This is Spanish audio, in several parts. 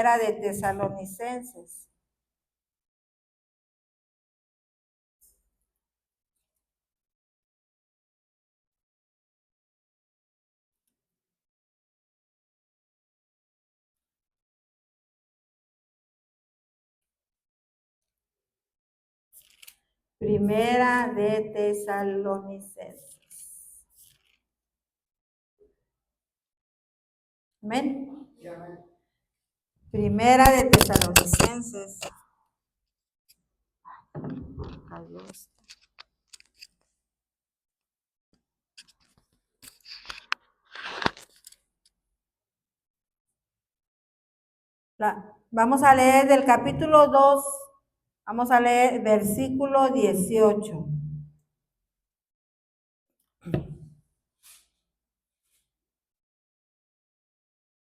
Primera de Tesalonicenses. Primera de Tesalonicenses. Amén. Primera de Tesalonicenses. Vamos a leer del capítulo 2, vamos a leer versículo 18.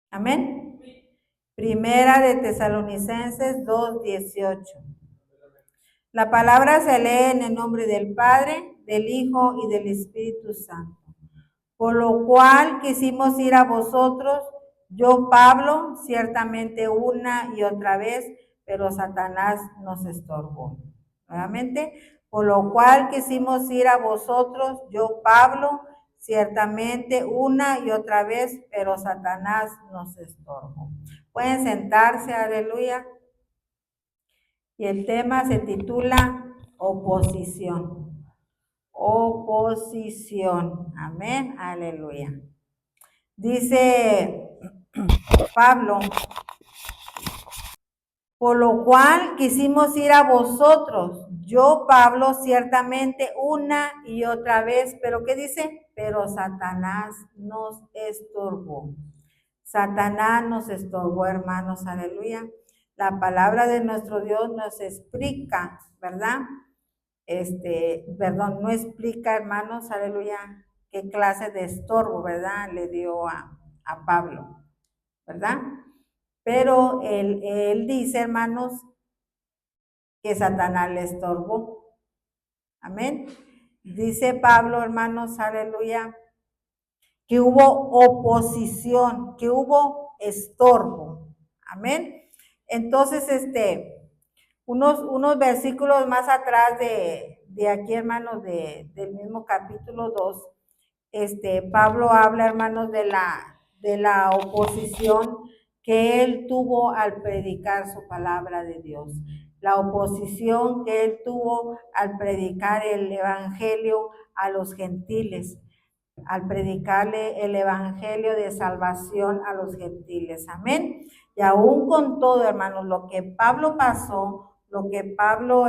Amén. Primera de Tesalonicenses 2:18. La palabra se lee en el nombre del Padre, del Hijo y del Espíritu Santo. Por lo cual quisimos ir a vosotros, yo Pablo, ciertamente una y otra vez, pero Satanás nos estorbó. Nuevamente, por lo cual quisimos ir a vosotros, yo Pablo, ciertamente una y otra vez, pero Satanás nos estorbó. Pueden sentarse, aleluya. Y el tema se titula oposición. Oposición. Amén. Aleluya. Dice Pablo, por lo cual quisimos ir a vosotros. Yo, Pablo, ciertamente una y otra vez, pero ¿qué dice? Pero Satanás nos estorbó. Satanás nos estorbó, hermanos, aleluya. La palabra de nuestro Dios nos explica, ¿verdad? No explica, hermanos, aleluya, qué clase de estorbo, ¿verdad? Le dio a Pablo, ¿verdad? Pero él dice, hermanos, que Satanás le estorbó. Amén. Dice Pablo, hermanos, aleluya, que hubo oposición, que hubo estorbo. Amén. Entonces, unos versículos más atrás de aquí, hermanos, del mismo capítulo 2, Pablo habla, hermanos, de la oposición que él tuvo al predicar su palabra de Dios. La oposición que él tuvo al predicar el evangelio a los gentiles, al predicarle el evangelio de salvación a los gentiles. Amén. Y aún con todo, hermanos, lo que Pablo pasó, lo que Pablo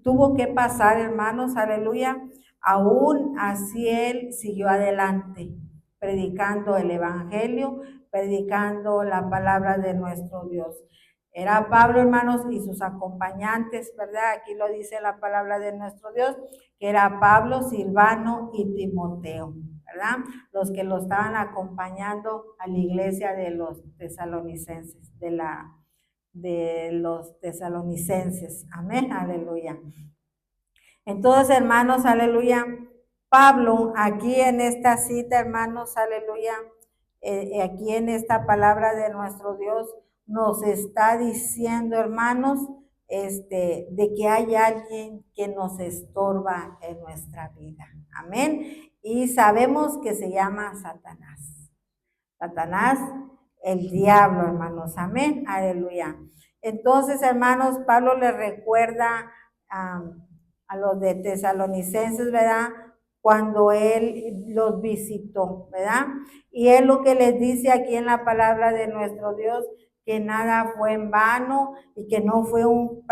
tuvo que pasar, hermanos, aleluya, aún así él siguió adelante, predicando el evangelio, predicando la palabra de nuestro Dios. Era Pablo, hermanos, y sus acompañantes, ¿verdad? Aquí lo dice la palabra de nuestro Dios, que era Pablo, Silvano y Timoteo, ¿verdad? Los que lo estaban acompañando a la iglesia de los tesalonicenses, de los tesalonicenses. Amén, aleluya. Entonces, hermanos, aleluya, Pablo, aquí en esta cita, hermanos, aleluya, aquí en esta palabra de nuestro Dios, nos está diciendo, hermanos, de que hay alguien que nos estorba en nuestra vida. Amén. Y sabemos que se llama Satanás. Satanás, el diablo, hermanos. Amén. Aleluya. Entonces, hermanos, Pablo le recuerda a los de Tesalonicenses, ¿verdad? Cuando él los visitó, ¿verdad? Y él lo que les dice aquí en la palabra de nuestro Dios, que nada fue en vano y que no fue un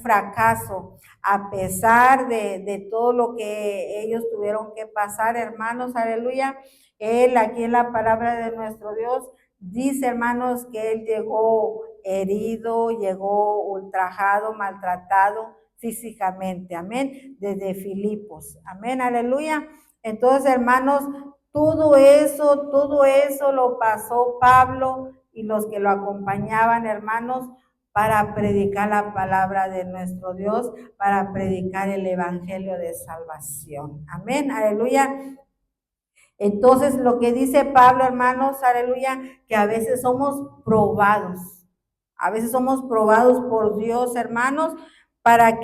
fracaso, a pesar de todo lo que ellos tuvieron que pasar, hermanos, aleluya. Él aquí en la palabra de nuestro Dios dice, hermanos, que él llegó herido, llegó ultrajado, maltratado físicamente, amén, desde Filipos, amén, aleluya. Entonces, hermanos, todo eso lo pasó Pablo y los que lo acompañaban, hermanos, para predicar la palabra de nuestro Dios, para predicar el evangelio de salvación, amén, aleluya. Entonces, lo que dice Pablo, hermanos, aleluya, que a veces somos probados. A veces somos probados por Dios, hermanos, para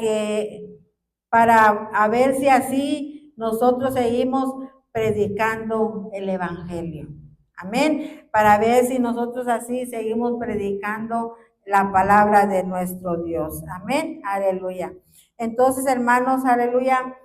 a ver si así nosotros seguimos predicando el evangelio. Amén. Para ver si nosotros así seguimos predicando la palabra de nuestro Dios. Amén. Aleluya. Entonces, hermanos, aleluya.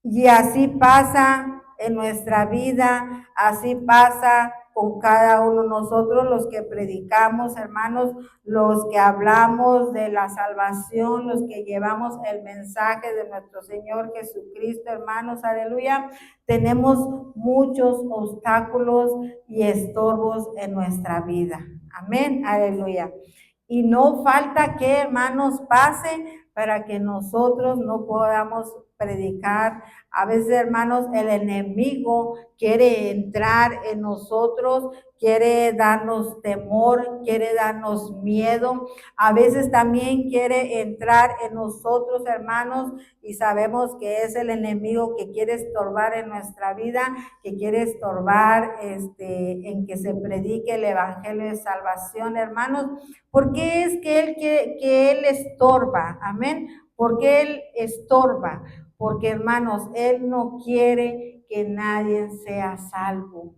Y así pasa en nuestra vida, así pasa con cada uno de nosotros, los que predicamos, hermanos, los que hablamos de la salvación, los que llevamos el mensaje de nuestro Señor Jesucristo, hermanos, aleluya. Tenemos muchos obstáculos y estorbos en nuestra vida. Amén, aleluya. Y no falta que, hermanos, pase para que nosotros no podamos predicar. A veces, hermanos, el enemigo quiere entrar en nosotros, quiere darnos temor, quiere darnos miedo. A veces también quiere entrar en nosotros, hermanos, y sabemos que es el enemigo que quiere estorbar en nuestra vida, que quiere estorbar en que se predique el evangelio de salvación, hermanos. ¿Por qué es que él estorba? Amén. ¿Por qué él estorba? Porque, hermanos, él no quiere que nadie sea salvo.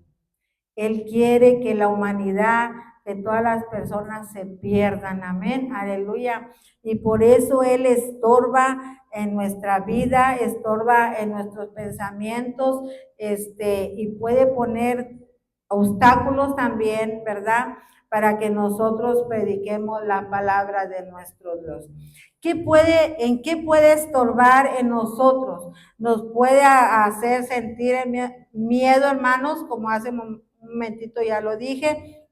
Él quiere que la humanidad, que todas las personas se pierdan. Amén. Aleluya. Y por eso él estorba en nuestra vida, estorba en nuestros pensamientos, y puede poner obstáculos también, ¿verdad? Para que nosotros prediquemos la palabra de nuestro Dios. ¿En qué puede estorbar en nosotros? Nos puede hacer sentir miedo, hermanos, como hace un momentito ya lo dije.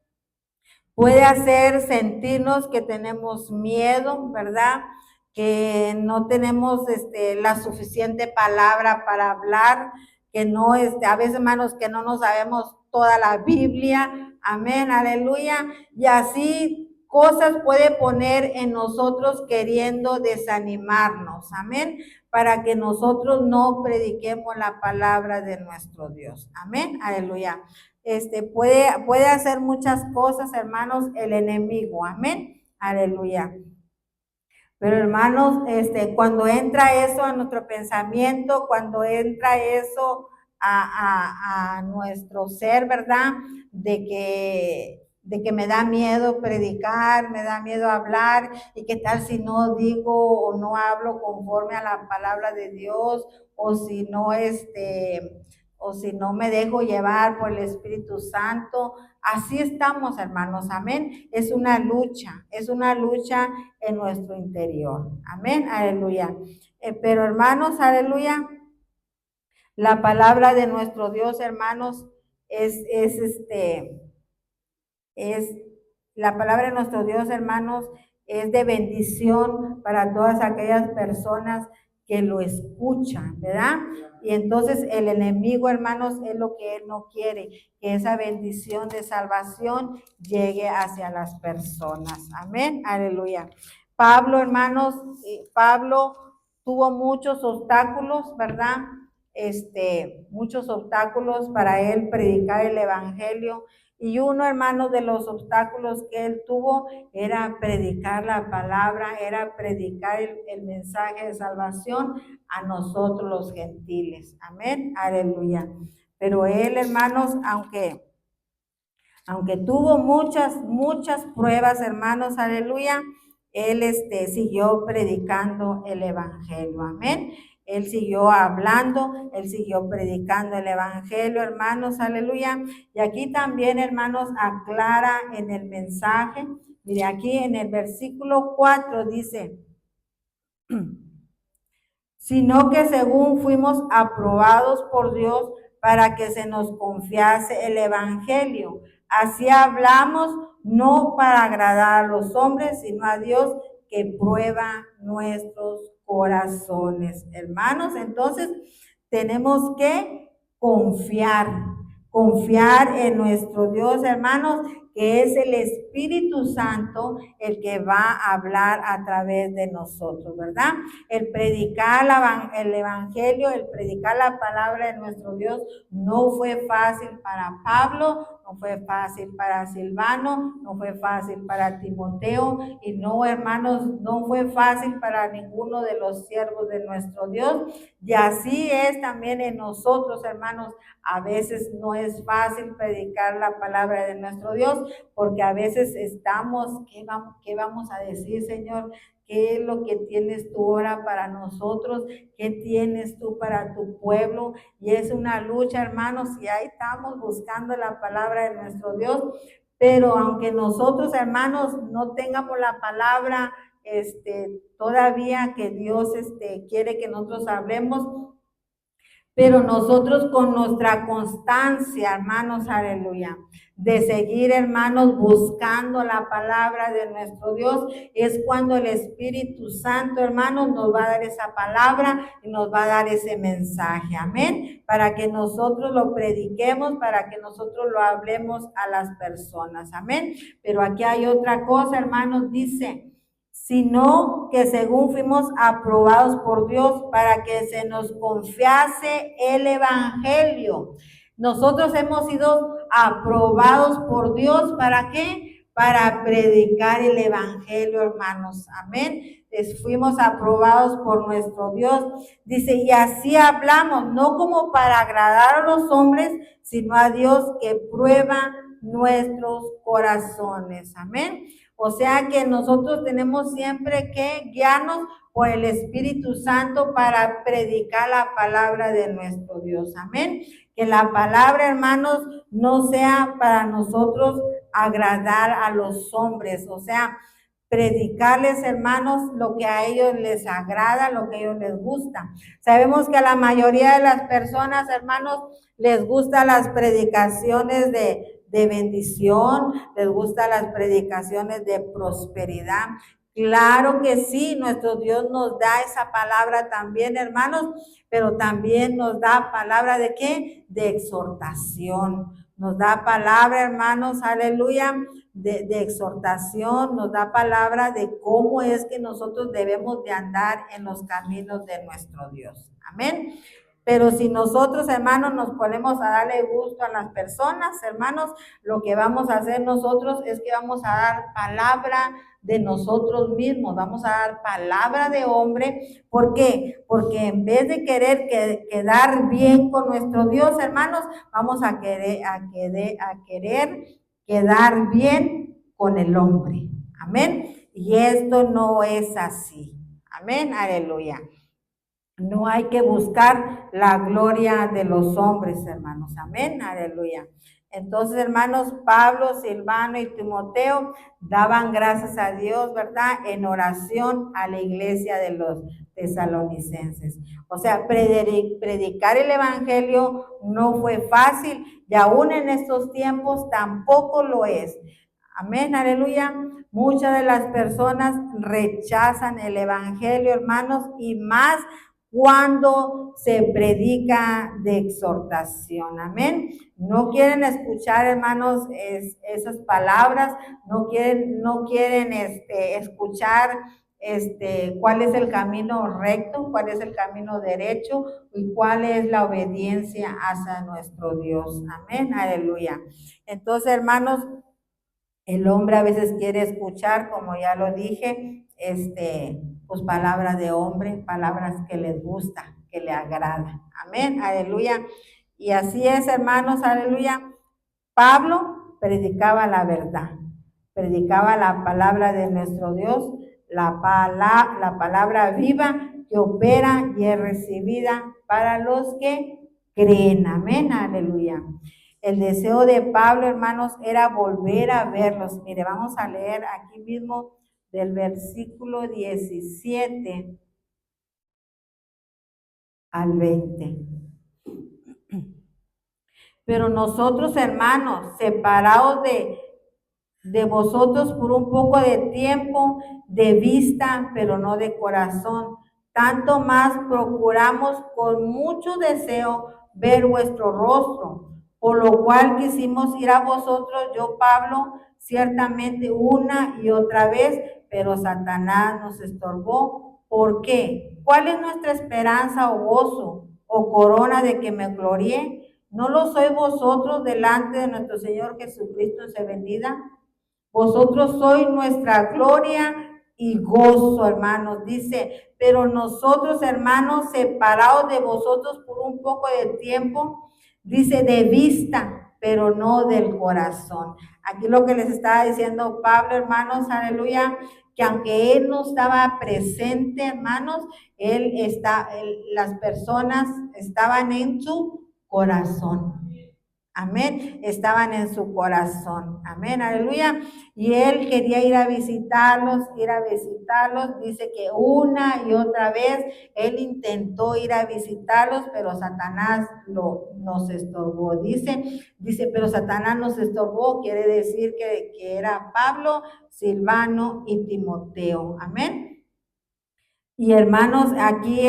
Puede hacer sentirnos que tenemos miedo, ¿verdad? Que no tenemos la suficiente palabra para hablar, que no, a veces, hermanos, que no nos sabemos toda la Biblia. Amén, aleluya. Y así cosas puede poner en nosotros queriendo desanimarnos. Amén. Para que nosotros no prediquemos la palabra de nuestro Dios. Amén, aleluya. Puede hacer muchas cosas, hermanos, el enemigo. Amén, aleluya. Pero, hermanos, cuando entra eso a nuestro pensamiento, cuando entra eso a nuestro ser, ¿verdad? De que me da miedo predicar, me da miedo hablar, y qué tal si no digo o no hablo conforme a la palabra de Dios, o si no me dejo llevar por el Espíritu Santo. Así estamos, hermanos, amén. Es una lucha en nuestro interior. Amén, aleluya. Pero, hermanos, aleluya, la palabra de nuestro Dios, hermanos, es la palabra de nuestro Dios, hermanos, es de bendición para todas aquellas personas que lo escuchan, ¿verdad? Y entonces el enemigo, hermanos, es lo que él no quiere, que esa bendición de salvación llegue hacia las personas. Amén, aleluya. Pablo, hermanos, Pablo tuvo muchos obstáculos, ¿verdad? Muchos obstáculos para él predicar el evangelio. Y uno, hermano, de los obstáculos que él tuvo era predicar la palabra, era predicar el mensaje de salvación a nosotros los gentiles. Amén, aleluya. Pero él, hermanos, aunque tuvo muchas pruebas, hermanos, aleluya, él siguió predicando el evangelio. Amén. Él siguió hablando, él siguió predicando el evangelio, hermanos, aleluya. Y aquí también, hermanos, aclara en el mensaje. Mire, aquí en el versículo 4 dice: sino que según fuimos aprobados por Dios para que se nos confiase el evangelio. Así hablamos, no para agradar a los hombres, sino a Dios que prueba nuestros corazones. Hermanos, entonces tenemos que confiar Confiar en nuestro Dios, hermanos, que es el Espíritu Santo el que va a hablar a través de nosotros, ¿verdad? El predicar el Evangelio, el predicar la palabra de nuestro Dios no fue fácil para Pablo, no fue fácil para Silvano, no fue fácil para Timoteo y no, hermanos, no fue fácil para ninguno de los siervos de nuestro Dios. Y así es también en nosotros, hermanos. A veces no es fácil predicar la palabra de nuestro Dios porque a veces estamos, ¿qué vamos a decir, Señor? ¿Qué es lo que tienes tú ahora para nosotros? ¿Qué tienes tú para tu pueblo? Y es una lucha, hermanos, y ahí estamos buscando la palabra de nuestro Dios. Pero aunque nosotros, hermanos, no tengamos la palabra todavía que Dios quiere que nosotros hablemos, pero nosotros con nuestra constancia, hermanos, aleluya, de seguir, hermanos, buscando la palabra de nuestro Dios, es cuando el Espíritu Santo, hermanos, nos va a dar esa palabra y nos va a dar ese mensaje, amén, para que nosotros lo prediquemos, para que nosotros lo hablemos a las personas, amén. Pero aquí hay otra cosa, hermanos, dice, sino que según fuimos aprobados por Dios para que se nos confiase el Evangelio. Nosotros hemos sido aprobados por Dios, ¿para qué? Para predicar el Evangelio, hermanos, amén. Fuimos aprobados por nuestro Dios, dice, y así hablamos, no como para agradar a los hombres, sino a Dios que prueba nuestros corazones, amén. O sea que nosotros tenemos siempre que guiarnos por el Espíritu Santo para predicar la palabra de nuestro Dios. Amén. Que la palabra, hermanos, no sea para nosotros agradar a los hombres. O sea, predicarles, hermanos, lo que a ellos les agrada, lo que a ellos les gusta. Sabemos que a la mayoría de las personas, hermanos, les gustan las predicaciones de bendición, les gustan las predicaciones de prosperidad. Claro que sí, nuestro Dios nos da esa palabra también, hermanos, pero también nos da palabra de ¿qué? De exhortación. Nos da palabra, hermanos, aleluya, de exhortación, nos da palabra de cómo es que nosotros debemos de andar en los caminos de nuestro Dios. Amén. Pero si nosotros, hermanos, nos ponemos a darle gusto a las personas, hermanos, lo que vamos a hacer nosotros es que vamos a dar palabra de nosotros mismos, vamos a dar palabra de hombre. ¿Por qué? Porque en vez de querer quedar bien con nuestro Dios, hermanos, vamos a querer quedar bien con el hombre. Amén. Y esto no es así. Amén. Aleluya. No hay que buscar la gloria de los hombres, hermanos. Amén, aleluya. Entonces, hermanos, Pablo, Silvano y Timoteo daban gracias a Dios, ¿verdad? En oración a la iglesia de los tesalonicenses. O sea, predicar el evangelio no fue fácil y aún en estos tiempos tampoco lo es. Amén, aleluya. Muchas de las personas rechazan el evangelio, hermanos, y más cuando se predica de exhortación, amén. No quieren escuchar, hermanos, esas palabras, no quieren escuchar cuál es el camino recto, cuál es el camino derecho y cuál es la obediencia hacia nuestro Dios, amén, aleluya. Entonces, hermanos, el hombre a veces quiere escuchar, como ya lo dije, pues palabras de hombre, palabras que les gusta, que le agrada. Amén, aleluya. Y así es, hermanos, aleluya. Pablo predicaba la verdad, predicaba la palabra de nuestro Dios, la palabra viva que opera y es recibida para los que creen. Amén, aleluya. El deseo de Pablo, hermanos, era volver a verlos. Mire, vamos a leer aquí mismo del versículo 17 al 20. Pero nosotros, hermanos, separados de vosotros por un poco de tiempo, de vista, pero no de corazón, tanto más procuramos con mucho deseo ver vuestro rostro, por lo cual quisimos ir a vosotros, yo Pablo, ciertamente una y otra vez, pero Satanás nos estorbó. ¿Por qué? ¿Cuál es nuestra esperanza o gozo o corona de que me gloríe? ¿No lo sois vosotros delante de nuestro Señor Jesucristo en su venida? Vosotros sois nuestra gloria y gozo, hermanos. Dice, pero nosotros, hermanos, separados de vosotros por un poco de tiempo, dice, de vista, pero no del corazón. Aquí lo que les estaba diciendo Pablo, hermanos, aleluya, que aunque él no estaba presente, hermanos, las personas estaban en su corazón. Amén. Estaban en su corazón. Amén. Aleluya. Y él quería ir a visitarlos, ir a visitarlos. Dice que una y otra vez él intentó ir a visitarlos, pero Satanás nos estorbó. Dice, pero Satanás nos estorbó. Quiere decir que era Pablo, Silvano y Timoteo. Amén. Y hermanos, aquí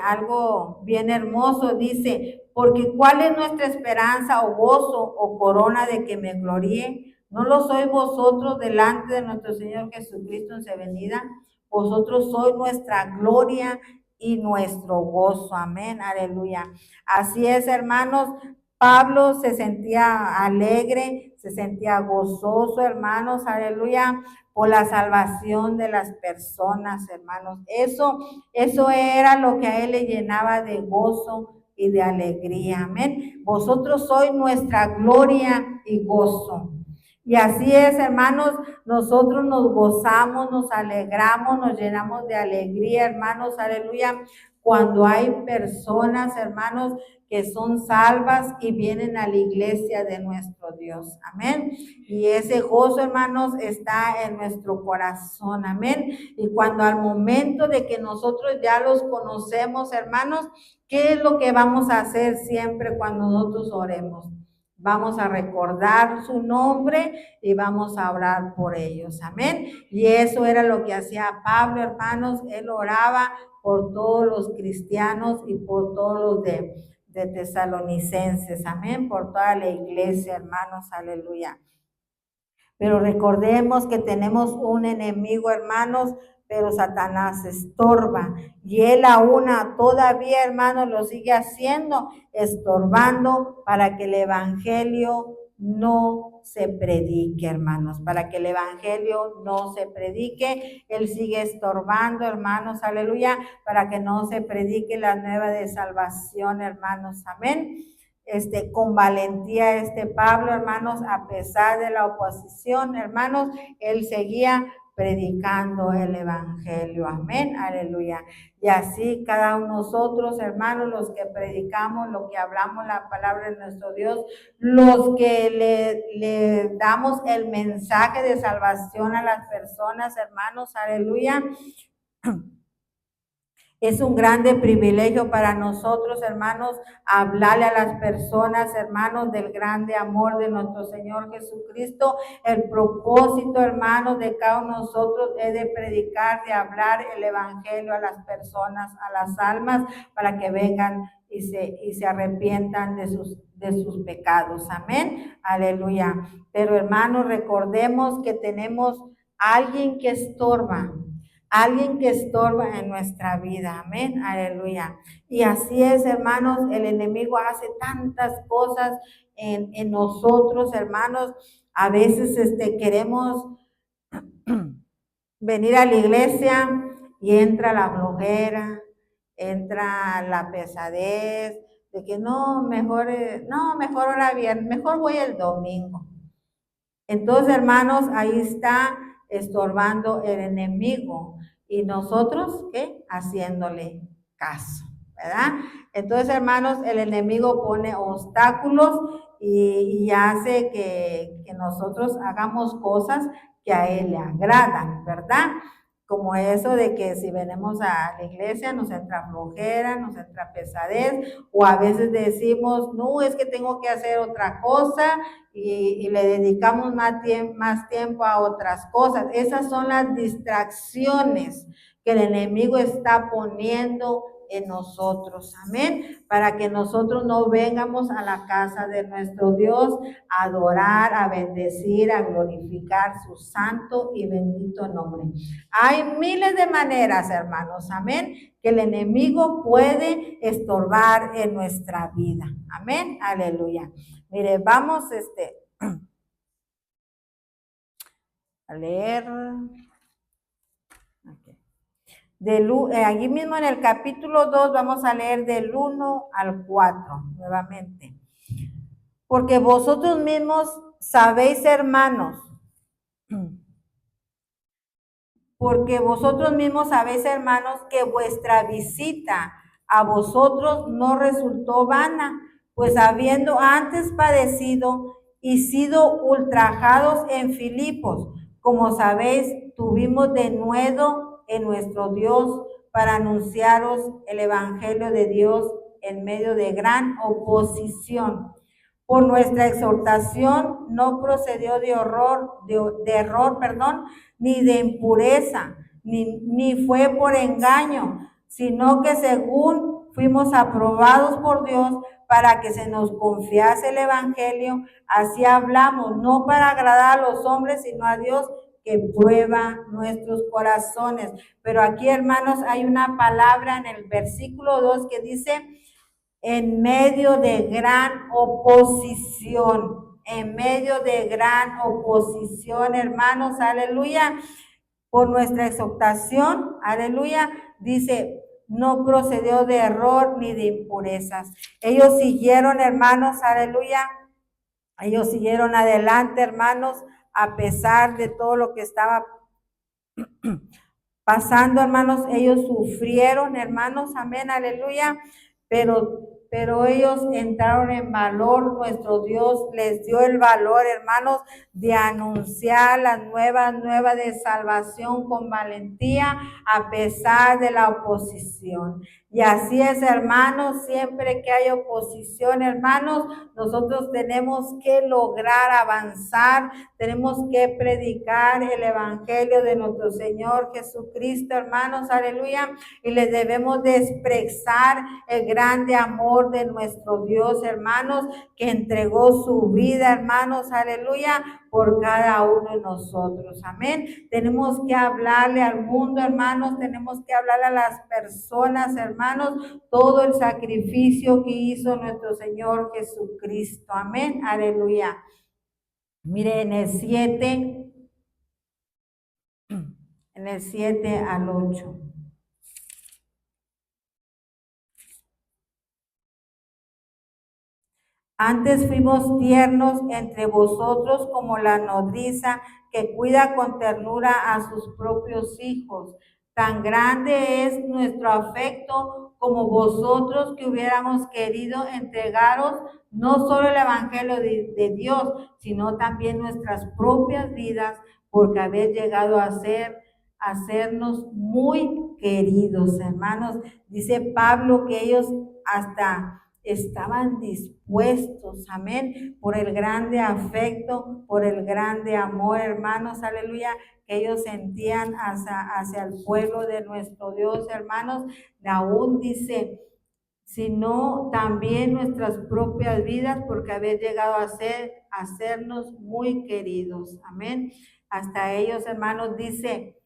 algo bien hermoso dice, porque ¿cuál es nuestra esperanza o gozo o corona de que me gloríe? ¿No lo sois vosotros delante de nuestro Señor Jesucristo en su venida? Vosotros sois nuestra gloria y nuestro gozo. Amén, aleluya. Así es, hermanos. Pablo se sentía alegre, se sentía gozoso, hermanos, aleluya, por la salvación de las personas, hermanos. Eso era lo que a él le llenaba de gozo y de alegría. Amén. Vosotros sois nuestra gloria y gozo. Y así es, hermanos, nosotros nos gozamos, nos alegramos, nos llenamos de alegría, hermanos, aleluya, cuando hay personas, hermanos, que son salvas y vienen a la iglesia de nuestro Dios. Amén. Y ese gozo, hermanos, está en nuestro corazón. Amén. Y cuando al momento de que nosotros ya los conocemos, hermanos, ¿qué es lo que vamos a hacer siempre cuando nosotros oremos? Vamos a recordar su nombre y vamos a orar por ellos. Amén. Y eso era lo que hacía Pablo, hermanos. Él oraba por todos los cristianos y por todos los de Tesalonicenses, amén, por toda la iglesia, hermanos, aleluya. Pero recordemos que tenemos un enemigo, hermanos, pero Satanás estorba y él aún todavía, hermanos, lo sigue haciendo, estorbando para que el evangelio no se predique, hermanos, para que el evangelio no se predique. Él sigue estorbando, hermanos, aleluya, para que no se predique la nueva de salvación, hermanos, amén. Con valentía Pablo, hermanos, a pesar de la oposición, hermanos, él seguía predicando el evangelio, amén, aleluya. Y así cada uno de nosotros, hermanos, los que predicamos, los que hablamos la palabra de nuestro Dios, los que le damos el mensaje de salvación a las personas, hermanos, aleluya. Es un grande privilegio para nosotros, hermanos, hablarle a las personas, hermanos, del grande amor de nuestro Señor Jesucristo. El propósito, hermanos, de cada uno de nosotros es de predicar, de hablar el evangelio a las personas, a las almas, para que vengan y se arrepientan de sus pecados. Amén. Aleluya. Pero, hermanos, recordemos que tenemos alguien que estorba. Alguien que estorba en nuestra vida, amén, aleluya. Y así es, hermanos, el enemigo hace tantas cosas en nosotros, hermanos. A veces queremos venir a la iglesia y entra la flojera, entra la pesadez, de que mejor ahora bien, mejor voy el domingo. Entonces, hermanos, ahí está estorbando el enemigo y nosotros, ¿qué? Haciéndole caso, ¿verdad? Entonces, hermanos, el enemigo pone obstáculos y hace que nosotros hagamos cosas que a él le agradan, ¿verdad? Como eso de que si venimos a la iglesia nos entra flojera, nos entra pesadez, o a veces decimos, no, es que tengo que hacer otra cosa, y le dedicamos más tiempo a otras cosas. Esas son las distracciones que el enemigo está poniendo en nosotros, amén, para que nosotros no vengamos a la casa de nuestro Dios a adorar, a bendecir, a glorificar su santo y bendito nombre. Hay miles de maneras, hermanos, amén, que el enemigo puede estorbar en nuestra vida, amén, aleluya. Mire, vamos a leer. Allí mismo en el capítulo 2 vamos a leer del 1 al 4 nuevamente. Porque vosotros mismos sabéis, hermanos, que vuestra visita a vosotros no resultó vana, pues habiendo antes padecido y sido ultrajados en Filipos, como sabéis, tuvimos denuedo en nuestro Dios para anunciaros el evangelio de Dios en medio de gran oposición. Por nuestra exhortación no procedió de error, ni de impureza, ni fue por engaño, sino que según fuimos aprobados por Dios para que se nos confiase el evangelio, así hablamos, no para agradar a los hombres, sino a Dios que prueba nuestros corazones. Pero aquí, hermanos, hay una palabra en el versículo 2 que dice: en medio de gran oposición, hermanos, aleluya, por nuestra exhortación, aleluya, dice, no procedió de error ni de impurezas. Ellos siguieron, hermanos, aleluya, ellos siguieron adelante, hermanos, a pesar de todo lo que estaba pasando, hermanos, ellos sufrieron, hermanos, amén, aleluya, pero ellos entraron en valor, nuestro Dios les dio el valor, hermanos, de anunciar las nuevas de salvación con valentía a pesar de la oposición. Y así es, hermanos, siempre que hay oposición, hermanos, nosotros tenemos que lograr avanzar, tenemos que predicar el evangelio de nuestro Señor Jesucristo, hermanos, aleluya, y les debemos de expresar el grande amor de nuestro Dios, hermanos, que entregó su vida, hermanos, aleluya, por cada uno de nosotros, amén. Tenemos que hablarle al mundo, hermanos, tenemos que hablarle a las personas, hermanos, todo el sacrificio que hizo nuestro Señor Jesucristo, amén, aleluya. Mire, en el 7 al 8. Antes fuimos tiernos entre vosotros como la nodriza que cuida con ternura a sus propios hijos. Tan grande es nuestro afecto como vosotros que hubiéramos querido entregaros no solo el evangelio de Dios, sino también nuestras propias vidas, porque habéis llegado a hacernos muy queridos, hermanos. Dice Pablo que ellos hasta estaban dispuestos, amén, por el grande afecto, por el grande amor, hermanos, aleluya, que ellos sentían hacia el pueblo de nuestro Dios, hermanos. Aún dice, sino también nuestras propias vidas, porque habéis llegado a hacernos muy queridos, amén. Hasta ellos, hermanos, dice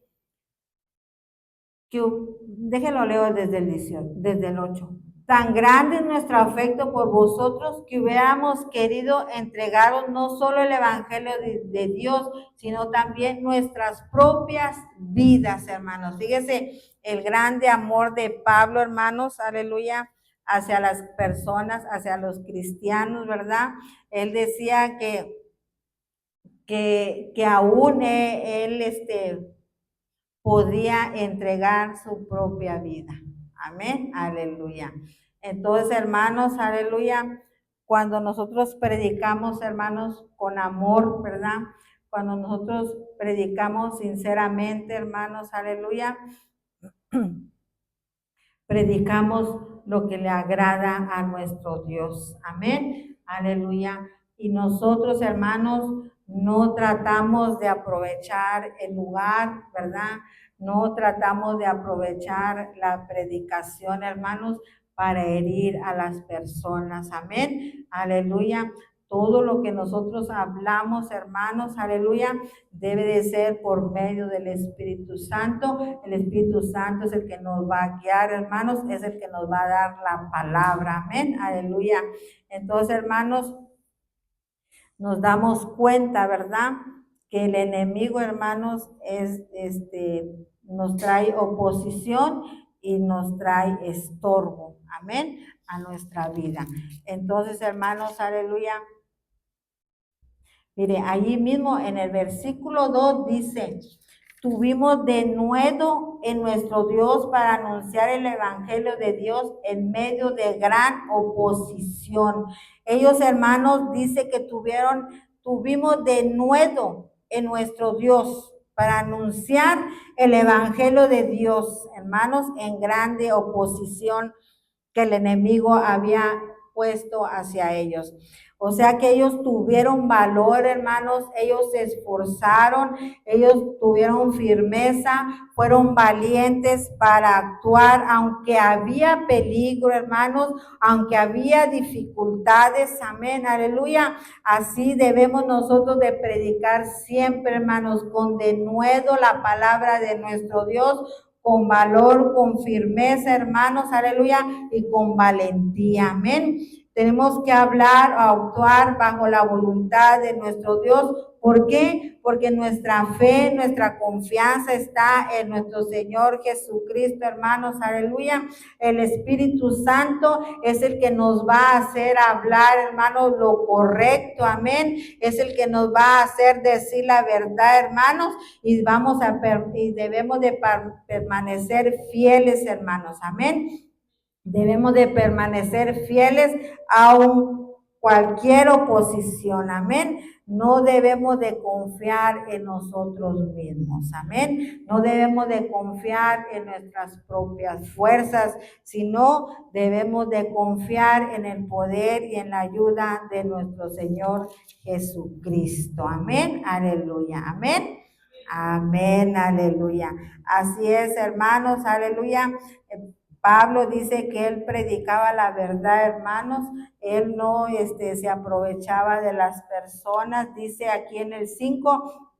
que, déjenlo leo desde el 8. Tan grande es nuestro afecto por vosotros que hubiéramos querido entregaros no solo el evangelio de Dios, sino también nuestras propias vidas, hermanos. Fíjese el grande amor de Pablo, hermanos, aleluya, hacia las personas, hacia los cristianos, ¿verdad? Él decía que aún él podía entregar su propia vida. Amén, aleluya. Entonces, hermanos, aleluya, cuando nosotros predicamos, hermanos, con amor, ¿verdad? Cuando nosotros predicamos sinceramente, hermanos, aleluya, predicamos lo que le agrada a nuestro Dios. Amén, aleluya. Y nosotros, hermanos, no tratamos de aprovechar el lugar, ¿verdad? No tratamos de aprovechar la predicación, hermanos, para herir a las personas. Amén. Aleluya. Todo lo que nosotros hablamos, hermanos, aleluya, debe de ser por medio del Espíritu Santo. El Espíritu Santo es el que nos va a guiar, hermanos, es el que nos va a dar la palabra. Amén. Aleluya. Entonces, hermanos, nos damos cuenta, ¿verdad? Que el enemigo, hermanos, nos trae oposición y nos trae estorbo, amén, a nuestra vida. Entonces, hermanos, aleluya. Mire, allí mismo en el versículo 2 dice, tuvimos denuedo en nuestro Dios para anunciar el evangelio de Dios en medio de gran oposición. Ellos, hermanos, dice que tuvimos denuedo en nuestro Dios para anunciar el evangelio de Dios, hermanos, en grande oposición que el enemigo había puesto hacia ellos. O sea que ellos tuvieron valor, hermanos, ellos se esforzaron, ellos tuvieron firmeza, fueron valientes para actuar, aunque había peligro, hermanos, aunque había dificultades, amén, aleluya. Así debemos nosotros de predicar siempre, hermanos, con denuedo la palabra de nuestro Dios, con valor, con firmeza, hermanos, aleluya, y con valentía, amén. Tenemos que hablar o actuar bajo la voluntad de nuestro Dios. ¿Por qué? Porque nuestra fe, nuestra confianza está en nuestro Señor Jesucristo, hermanos, aleluya. El Espíritu Santo es el que nos va a hacer hablar, hermanos, lo correcto, amén. Es el que nos va a hacer decir la verdad, hermanos, y debemos de permanecer fieles, hermanos, amén. Debemos de permanecer fieles a cualquier oposición, amén. No debemos de confiar en nosotros mismos, amén. No debemos de confiar en nuestras propias fuerzas, sino debemos de confiar en el poder y en la ayuda de nuestro Señor Jesucristo, amén, aleluya, amén. Amén, aleluya. Así es, hermanos, aleluya. Pablo dice que él predicaba la verdad, hermanos, él no se aprovechaba de las personas, dice aquí en el 5,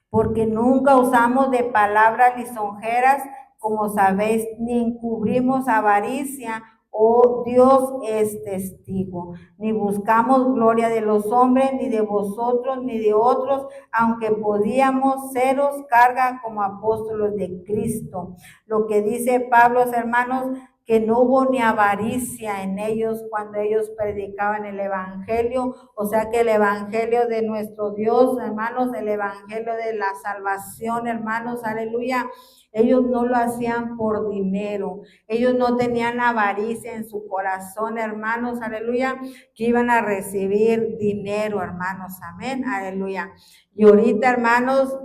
porque nunca usamos de palabras lisonjeras, como sabéis, ni encubrimos avaricia, oh Dios es testigo, ni buscamos gloria de los hombres, ni de vosotros, ni de otros, aunque podíamos seros carga como apóstoles de Cristo. Lo que dice Pablo, hermanos, que no hubo ni avaricia en ellos cuando ellos predicaban el evangelio, o sea que el evangelio de nuestro Dios, hermanos, el evangelio de la salvación, hermanos, aleluya, ellos no lo hacían por dinero, ellos no tenían avaricia en su corazón, hermanos, aleluya, que iban a recibir dinero, hermanos, amén, aleluya. Y ahorita, hermanos,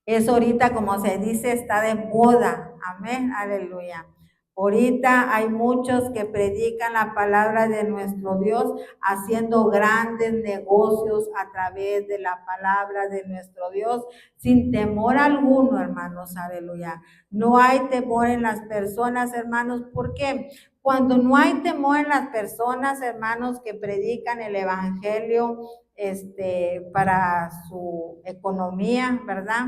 eso ahorita, como se dice, está de moda, amén, aleluya. Ahorita hay muchos que predican la palabra de nuestro Dios haciendo grandes negocios a través de la palabra de nuestro Dios sin temor alguno, hermanos, aleluya. No hay temor en las personas, hermanos, ¿por qué? Cuando no hay temor en las personas, hermanos, que predican el evangelio para su economía, ¿verdad?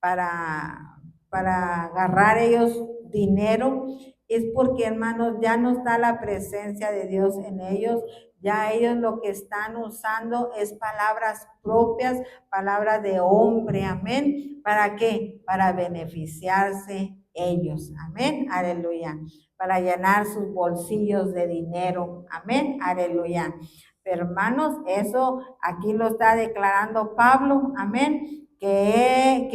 Para agarrar ellos dinero, es porque, hermanos, ya no está la presencia de Dios en ellos, ya ellos lo que están usando es palabras propias, palabras de hombre, amén. ¿Para qué? Para beneficiarse ellos, amén, aleluya, para llenar sus bolsillos de dinero, amén, aleluya. Pero, hermanos, eso aquí lo está declarando Pablo, amén, que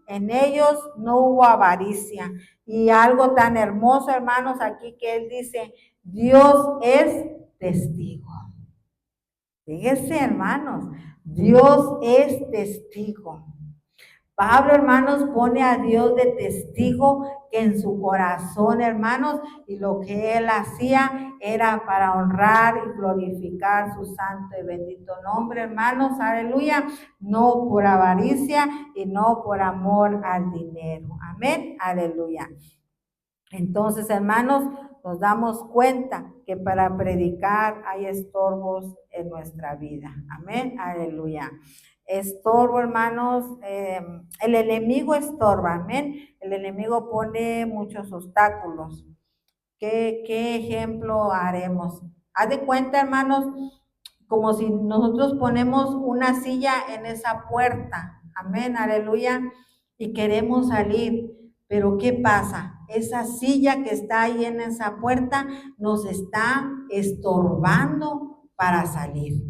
en ellos no hubo avaricia. Y algo tan hermoso, hermanos, aquí que él dice, Dios es testigo. Fíjense, hermanos, Dios es testigo. Pablo, hermanos, pone a Dios de testigo que en su corazón, hermanos, y lo que él hacía era para honrar y glorificar su santo y bendito nombre, hermanos, aleluya, no por avaricia y no por amor al dinero. Amén, aleluya. Entonces, hermanos, nos damos cuenta que para predicar hay estorbos en nuestra vida. Amén, aleluya. Estorbo, hermanos, el enemigo estorba, amén. El enemigo pone muchos obstáculos. ¿Qué ejemplo haremos? Haz de cuenta, hermanos, como si nosotros ponemos una silla en esa puerta, amén, aleluya, y queremos salir, pero ¿qué pasa? Esa silla que está ahí en esa puerta nos está estorbando para salir.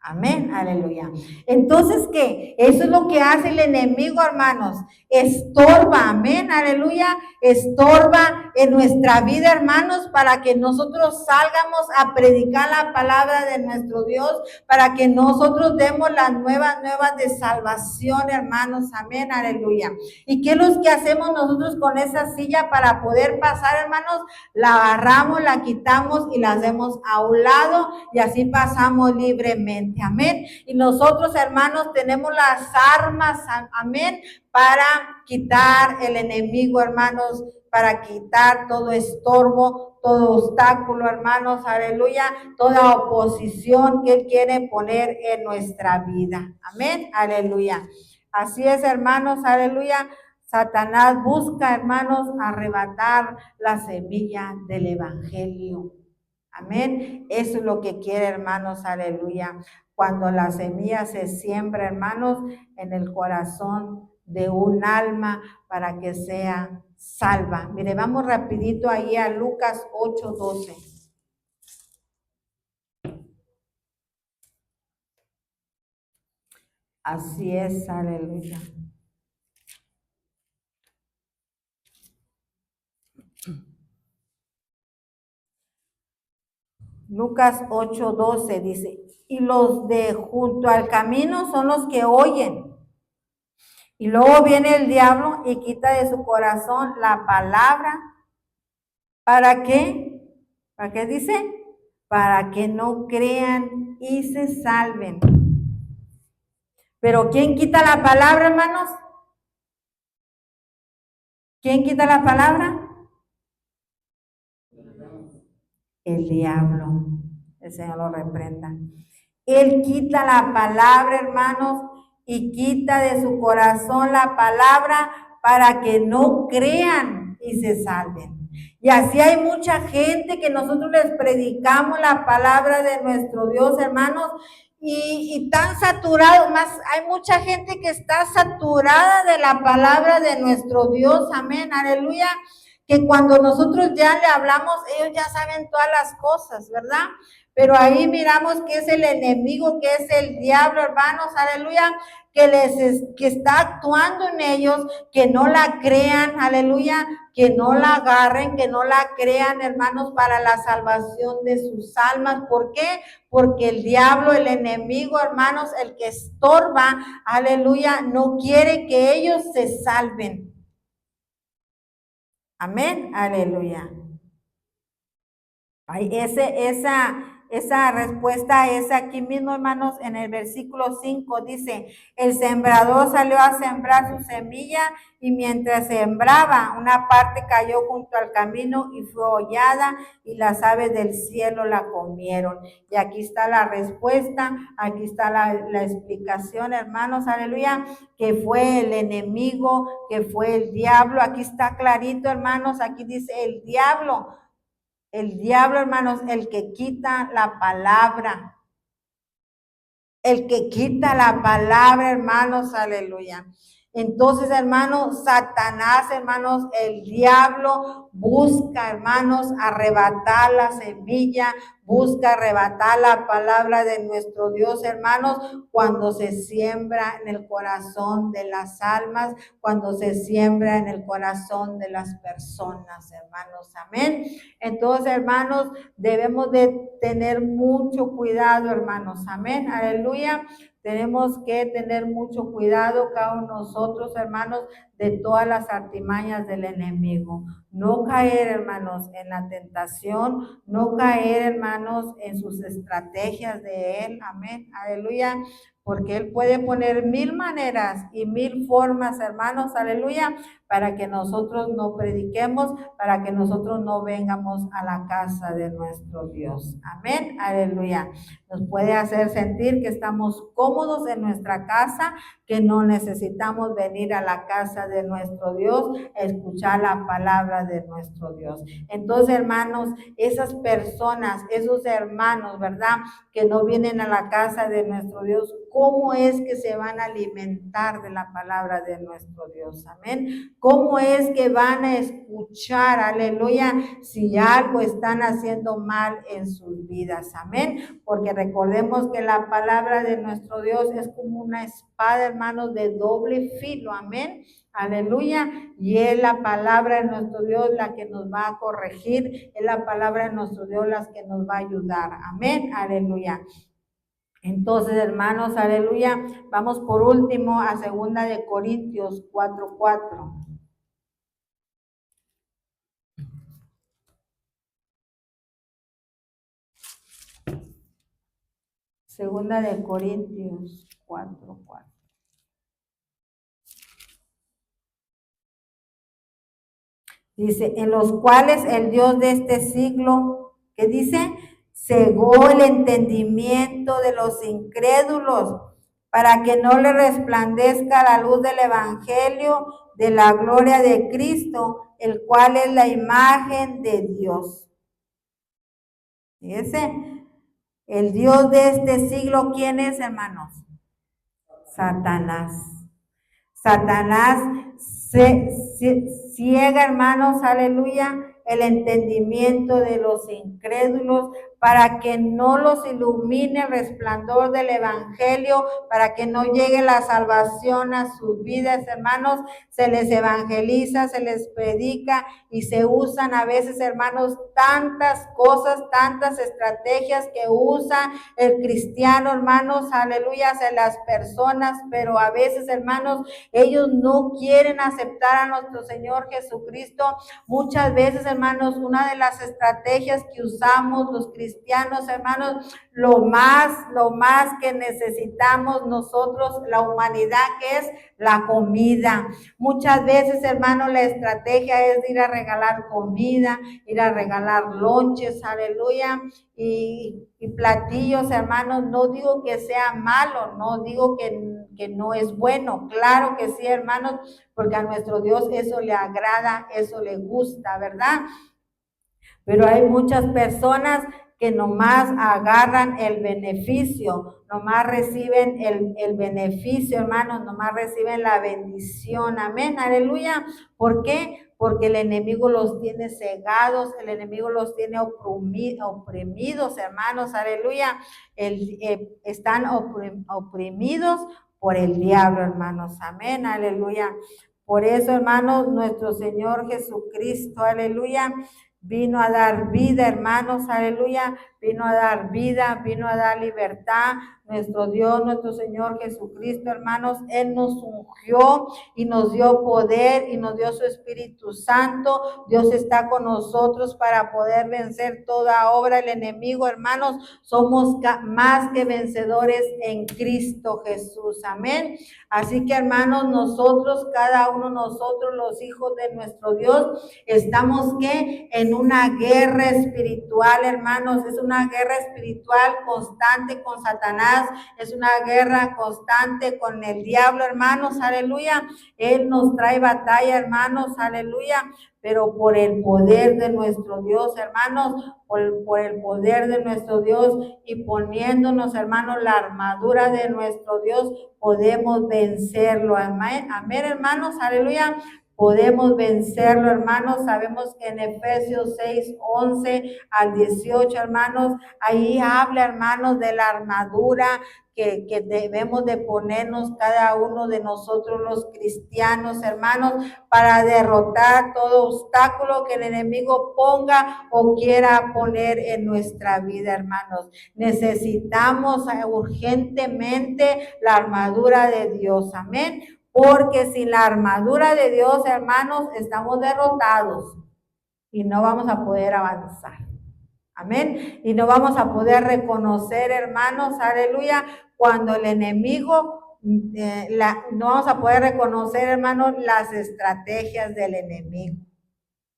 Amén, aleluya. Entonces, ¿qué? Eso es lo que hace el enemigo, hermanos. Estorba, amén, aleluya. Estorba en nuestra vida, hermanos, para que nosotros salgamos a predicar la palabra de nuestro Dios, para que nosotros demos las nuevas de salvación, hermanos, amén, aleluya. ¿Y qué es lo que hacemos nosotros con esa silla para poder pasar, hermanos? La agarramos, la quitamos y la hacemos a un lado y así pasamos libremente. Amén. Y nosotros, hermanos, tenemos las armas, amén, para quitar el enemigo, hermanos, para quitar todo estorbo, todo obstáculo, hermanos, aleluya, toda oposición que él quiere poner en nuestra vida. Amén, aleluya. Así es, hermanos, aleluya. Satanás busca, hermanos, arrebatar la semilla del evangelio. Amén. Eso es lo que quiere, hermanos, aleluya. Cuando la semilla se siembra, hermanos, en el corazón de un alma para que sea salva. Mire, vamos rapidito ahí a Lucas 8:12. Así es, aleluya. Lucas 8:12 dice, y los de junto al camino son los que oyen. Y luego viene el diablo y quita de su corazón la palabra. ¿Para qué? ¿Para qué dice? Para que no crean y se salven. Pero ¿quién quita la palabra, hermanos? ¿Quién quita la palabra? El diablo. El Señor lo reprenda. Él quita la palabra, hermanos, y quita de su corazón la palabra para que no crean y se salven. Y así hay mucha gente que nosotros les predicamos la palabra de nuestro Dios, hermanos, y tan saturado, más hay mucha gente que está saturada de la palabra de nuestro Dios, amén, aleluya, que cuando nosotros ya le hablamos, ellos ya saben todas las cosas, ¿verdad? Pero ahí miramos que es el enemigo, que es el diablo, hermanos, aleluya, que está actuando en ellos, que no la crean, aleluya, que no la agarren, que no la crean, hermanos, para la salvación de sus almas. ¿Por qué? Porque el diablo, el enemigo, hermanos, el que estorba, aleluya, no quiere que ellos se salven. Amén, aleluya. Ay, esa respuesta es aquí mismo, hermanos, en el versículo 5 dice, el sembrador salió a sembrar su semilla y mientras sembraba, una parte cayó junto al camino y fue hollada y las aves del cielo la comieron. Y aquí está la respuesta, aquí está la explicación, hermanos, aleluya, que fue el enemigo, que fue el diablo. Aquí está clarito, hermanos, aquí dice el diablo. El diablo, hermanos, el que quita la palabra. El que quita la palabra, hermanos, aleluya. Entonces, hermanos, Satanás, hermanos, el diablo busca, hermanos, arrebatar la semilla, busca arrebatar la palabra de nuestro Dios, hermanos, cuando se siembra en el corazón de las almas, cuando se siembra en el corazón de las personas, hermanos, amén. Entonces, hermanos, debemos de tener mucho cuidado, hermanos, amén, aleluya, Tenemos que tener mucho cuidado cada uno de nosotros, hermanos, de todas las artimañas del enemigo. No caer, hermanos, en la tentación, no caer, hermanos, en sus estrategias de él. Amén, aleluya. Porque él puede poner 1000 maneras y 1000 formas, hermanos, aleluya, para que nosotros no prediquemos, para que nosotros no vengamos a la casa de nuestro Dios. Amén, aleluya. Nos puede hacer sentir que estamos cómodos en nuestra casa, que no necesitamos venir a la casa de nuestro Dios a escuchar la palabra de nuestro Dios. Entonces, hermanos, esas personas, esos hermanos, ¿verdad?, que no vienen a la casa de nuestro Dios, ¿cómo es que se van a alimentar de la palabra de nuestro Dios? Amén. ¿Cómo es que van a escuchar, aleluya, si algo están haciendo mal en sus vidas? Amén. Porque recordemos que la palabra de nuestro Dios es como una espada, hermanos, de doble filo. Amén. Aleluya. Y es la palabra de nuestro Dios la que nos va a corregir, es la palabra de nuestro Dios la que nos va a ayudar. Amén. Aleluya. Entonces, hermanos, aleluya, vamos por último a 2 Corintios 4:4. Segunda de Corintios 4:4. Dice, en los cuales el Dios de este siglo, ¿qué dice? Cegó el entendimiento de los incrédulos para que no le resplandezca la luz del evangelio de la gloria de Cristo, el cual es la imagen de Dios. Fíjense, el Dios de este siglo, ¿quién es, hermanos? Satanás. Satanás ciega, hermanos, aleluya, el entendimiento de los incrédulos para que no los ilumine el resplandor del evangelio, para que no llegue la salvación a sus vidas, hermanos. Se les evangeliza, se les predica y se usan a veces, hermanos, tantas cosas, tantas estrategias que usa el cristiano, hermanos, aleluya, hacia las personas, pero a veces, hermanos, ellos no quieren aceptar a nuestro Señor Jesucristo. Muchas veces, hermanos, una de las estrategias que usamos los cristianos, hermanos, lo más que necesitamos nosotros, la humanidad, que es la comida. Muchas veces, hermanos, la estrategia es ir a regalar comida, ir a regalar lonches, aleluya, y platillos, hermanos. No digo que sea malo, no digo que no es bueno, claro que sí, hermanos, porque a nuestro Dios eso le agrada, eso le gusta, ¿verdad? Pero hay muchas personas que nomás agarran el beneficio, nomás reciben el beneficio, hermanos, nomás reciben la bendición, amén, aleluya. ¿Por qué? Porque el enemigo los tiene cegados, el enemigo los tiene oprimidos, hermanos, aleluya. Están oprimidos por el diablo, hermanos, amén, aleluya. Por eso, hermanos, nuestro Señor Jesucristo, aleluya, vino a dar vida, hermanos, aleluya, vino a dar vida, vino a dar libertad. Nuestro Dios, nuestro Señor Jesucristo, hermanos, Él nos ungió y nos dio poder y nos dio su Espíritu Santo. Dios está con nosotros para poder vencer toda obra del enemigo, hermanos. Somos más que vencedores en Cristo Jesús, amén. Así que, hermanos, nosotros, cada uno de nosotros, los hijos de nuestro Dios, estamos ¿qué? En una guerra espiritual, hermanos. Es una guerra espiritual constante con Satanás, es una guerra constante con el diablo, hermanos, aleluya. Él nos trae batalla, hermanos, aleluya, pero por el poder de nuestro Dios, hermanos, por el poder de nuestro Dios y poniéndonos, hermanos, la armadura de nuestro Dios, podemos vencerlo, amén, amén, hermanos, aleluya. Podemos vencerlo, hermanos. Sabemos que en Efesios 6, 11 al 18, hermanos, ahí habla, hermanos, de la armadura que debemos de ponernos cada uno de nosotros los cristianos, hermanos, para derrotar todo obstáculo que el enemigo ponga o quiera poner en nuestra vida, hermanos. Necesitamos urgentemente la armadura de Dios, amén. Porque sin la armadura de Dios, hermanos, estamos derrotados y no vamos a poder avanzar. Amén. Y no vamos a poder reconocer, hermanos, aleluya, cuando el enemigo, no vamos a poder reconocer, hermanos, las estrategias del enemigo.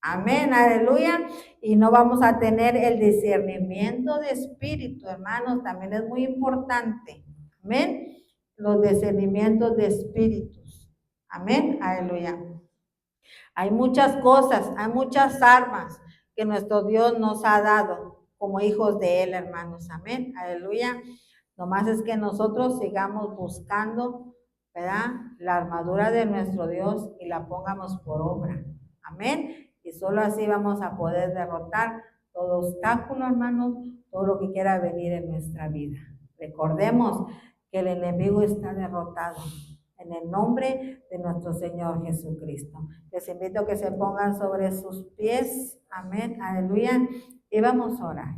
Amén, aleluya. Y no vamos a tener el discernimiento de espíritu, hermanos, también es muy importante. Amén. Los discernimientos de espíritus. Amén, aleluya. Hay muchas cosas, hay muchas armas que nuestro Dios nos ha dado como hijos de Él, hermanos. Amén, aleluya. Nomás es que nosotros sigamos buscando, ¿verdad? La armadura de nuestro Dios y la pongamos por obra. Amén. Y solo así vamos a poder derrotar todo obstáculo, hermanos, todo lo que quiera venir en nuestra vida. Recordemos que el enemigo está derrotado. En el nombre de nuestro Señor Jesucristo. Les invito a que se pongan sobre sus pies. Amén. Aleluya. Y vamos a orar.